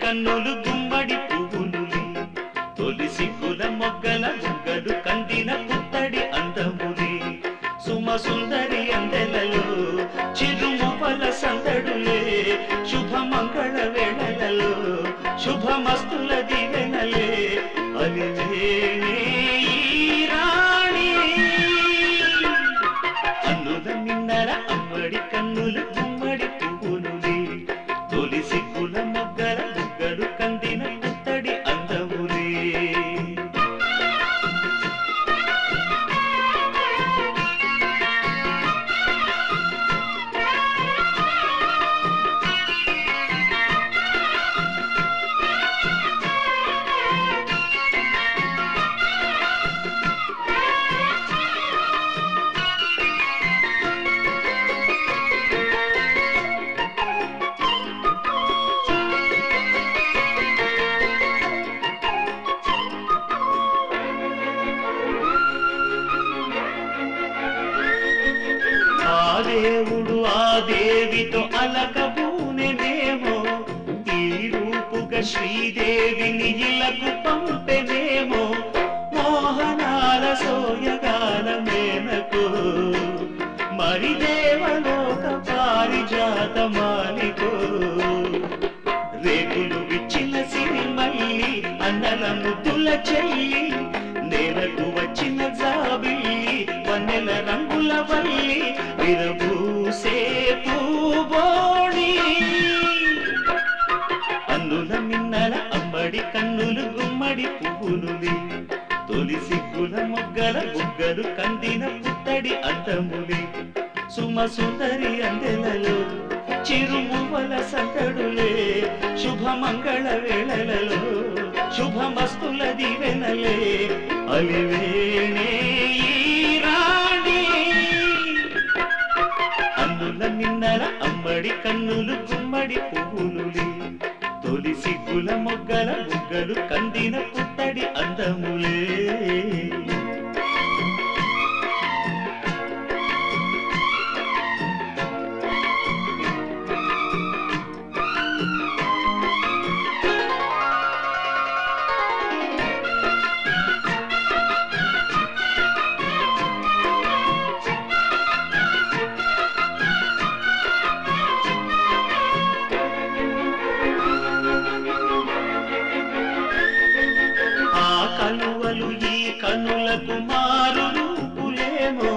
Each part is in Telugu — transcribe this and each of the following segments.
కన్నులు గుమ్మడి పువ్వులులే తొలి సిగ్గుల మొగ్గల బుగ్గలు కందిన పుత్తడి అందములే సుమ సుందరి అందెలలో చిరుముపల సందడులే శుభమంగళ వేళలలో శుభమస్తుల దీవెనలే అలివేణే రాణి అన్నుల మిన్నర అమ్మడి కన్నులు గుమ్మడి పువ్వులులే తొలి సిగ్గుల మొగ్గల బుగ్గలు కందిన పుత్తడి అందములే దేవుడు ఆ దేవితో అలకబూనెనేమో ఈ రూపుగా శ్రీదేవిని ఇలకు పంపెనేమో మోహనాల సోయగాల మేనకు మరి దేవలోక పారిజాత మాలికో రేకులు విచ్చిన సిరిమల్లి అన్నల ముద్దుల చెల్లి నేలకు వచ్చిన జాబిల్లి వన్నెల రంగుల వల్లి విరబూసే పూబోణి అన్నుల మిన్నల అమ్మడి కన్నులు గుమ్మడి పువ్వులులే తొలి సిగ్గుల మొగ్గల బుగ్గలు కందిన పుత్తడి అందములే సుమ సుందరి అందెలలో చిరుమువల సందడులే శుభమంగళ వేళలలో శుభమస్తుల దీవెనలే అలివేణే రాణి అన్నుల మిన్నల అమ్మడి కన్నులు గుమ్మడి పువ్వులులే తొలి సిగ్గుల మొగ్గల బుగ్గలు కందిన పుత్తడి అందములే కలువలు ఈ కనులకు మారు రూపులేమో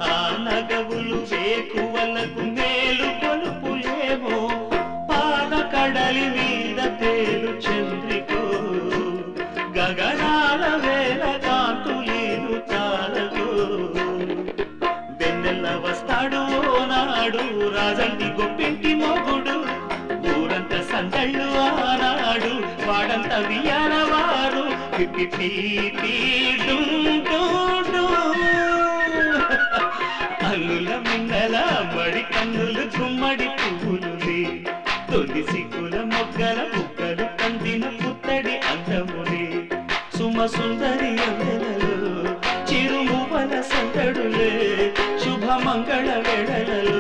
ఆ నగవులు వేకువలకు మేలు కొలుపులేమో పాల కడలి మీద తేలు చంద్రికో గగనాల వేల కాంతులీలు తారకో వెన్నెల వస్తాడు నాడు రాజంటి గొప్పింటి మొగుడు ఊరంత సందళ్ళు ఆనాడు వాడంత వియారవారు అల్లుల మిన్నల మడి కన్నులు గుమ్మడి పువ్వులులే తొలి సిగ్గుల మొగ్గల బుగ్గలు కందిన పుత్తడి అందములే సుమ సుందరి అందెలలో చిరుమువల సందడులే శుభమంగళ వేళలలో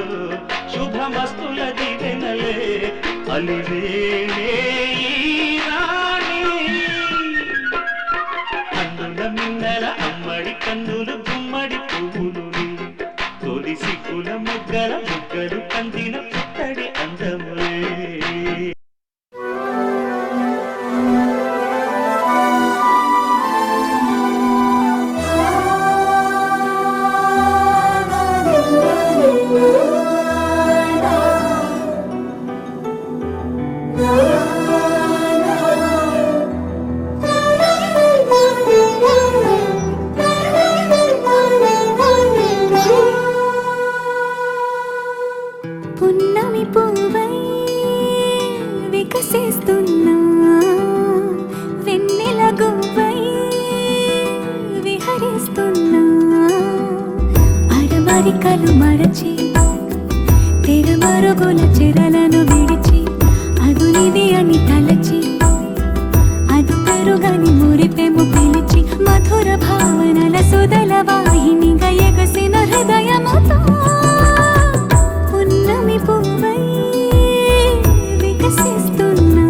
శుభమస్తుల దీవెనలే అలివేణే రాణి అన్నుల మిన్నల అమ్మడి కన్నులు గుమ్మడి పువ్వులులే తొలి సిగ్గుల మొగ్గల బుగ్గలు కందిన పుత్తడి అందములే పున్నమి పువ్వై వికసిస్తున్నా వెన్నెల గువ్వై విహరిస్తున్నా అరమరికలు మరచి తెరమరుగుల చెరలను విడిచి అదునిది అని తలచి అదు పెరుగని మురిపెము పిలిచి మధుర భావనల సుదల వాహినిగా ఎగసిన హృదయముతో పున్నమి పువ్వై వికసిస్తున్నా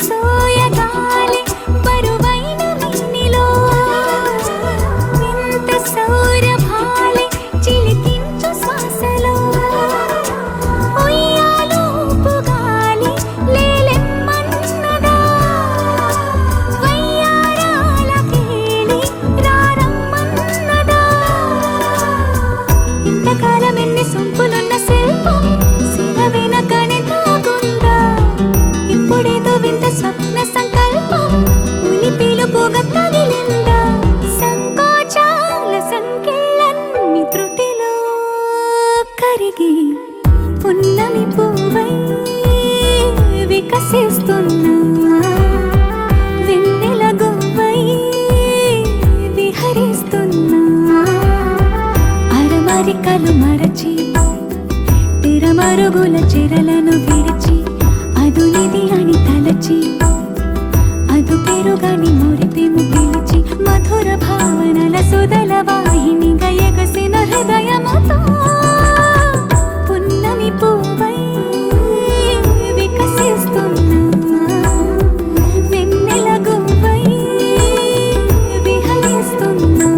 సోయగాలి బరువైన మిన్నిలో వింత సౌరభాలి చిలికించు శ్వాసలో ఉయ్యాలూపు గాలి లేలెమ్మన్నదా వయ్యారాల కేళి రారమ్మన్నదా ఇంతకాలం ఎన్ని సొంపులున్న శిల్పం శివ వెనకనే తాగుందా ఇప్పుడేదో వింత స్వప్న సంకల్పం ఉలిపిలుపుగా తగిలిందా సంకోచాల సంకెళ్ళన్ని త్రుటిలో కరిగి పున్నమి పువ్వై వికసిస్తున్నా వెన్నెల గువ్వై విహరిస్తున్నా అరమరికలు మరచి తిరమరుగుల చెరలను విడిచి అదునిది అని తలచి అదు పెరుగని మురిపెము పిలిచి మధుర భావనల సుదల వాహినిగా ఎగసిన హృదయముతో పున్నమి పువ్వై వికసిస్తున్నా వెన్నెల గువ్వై విహరిస్తున్నా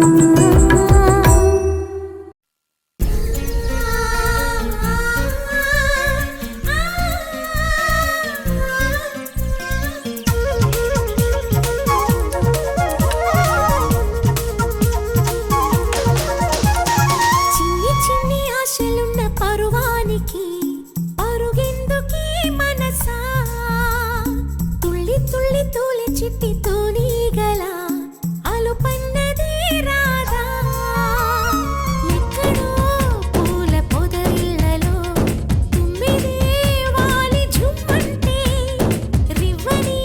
చిన్ని చిన్ని ఆశలున్న పరువానికి పరుగెందుకీ మనసా తుళ్ళి తుళ్ళి తూలి చిట్టి తూనీగల అలుపన్నది రాదా ఎక్కడో పూల పొదరిళ్ళలో తుమ్మిదే వాలి ఝుమ్మంటే రివ్వని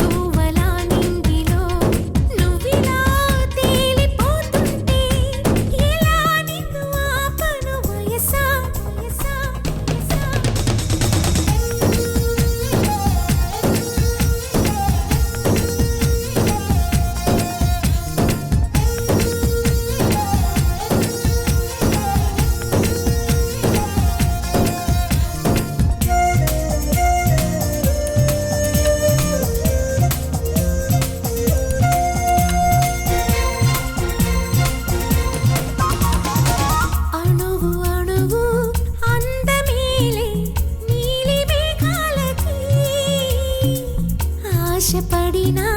గువ్వల నింగిలో నువ్విలా తేలిపోతుంటే ఎలా నిన్ను ఆపను వయసా వయసా వయసా అణువు అణువు అందమేలే నీలి మేఘాలకి ఆశపడినా